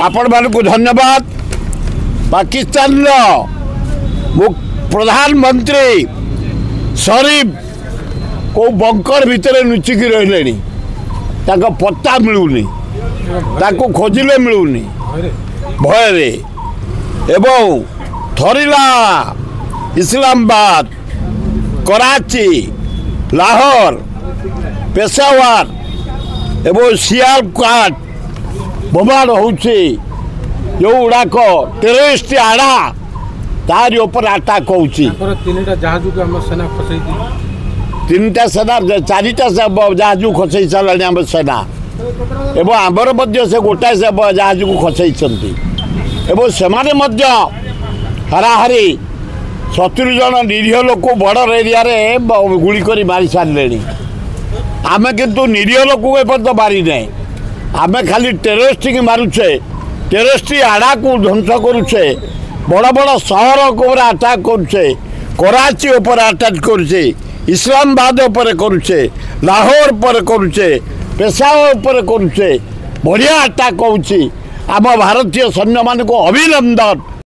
आपण मानक धन्यवाद। पाकिस्तान प्रधानमंत्री शरीफ को बंकर भितर लुचिक रही पत्ता मिलूनी खोजिले मिलूनी भय एवं थरिला इस्लामाबाद कराची लाहौर पेशावर एवं सियालकोट बोमाड़ होउछि जो गुड़ाक टेररिस्ट आड़ा तार ऊपर अटैक होउछि। तीनटा सेना चारिटा जहाज खसई सारे आम सेना एवं आमर से गोटाए जहाज को खसई एवं से हाराहारी 70 जन निरीह लोक बॉर्डर एरिया रे गुली करी मारी सारे आमे किंतु निरीह लोक एपर्त मारी ना आमे खाली टेररिस्ट की मारुचे टेररिस्ट आड़ा को ध्वंस करुचे बड़ बड़ सहर ऊपर अटैक करुचे कराची ऊपर अटैक करुचे इस्लामाबाद ऊपर करुचे लाहौर पर करुचे पेशावर ऊपर करुचे बढ़िया अटैक होउछि। आम भारतीय सैन्य मान को अभिनंदन।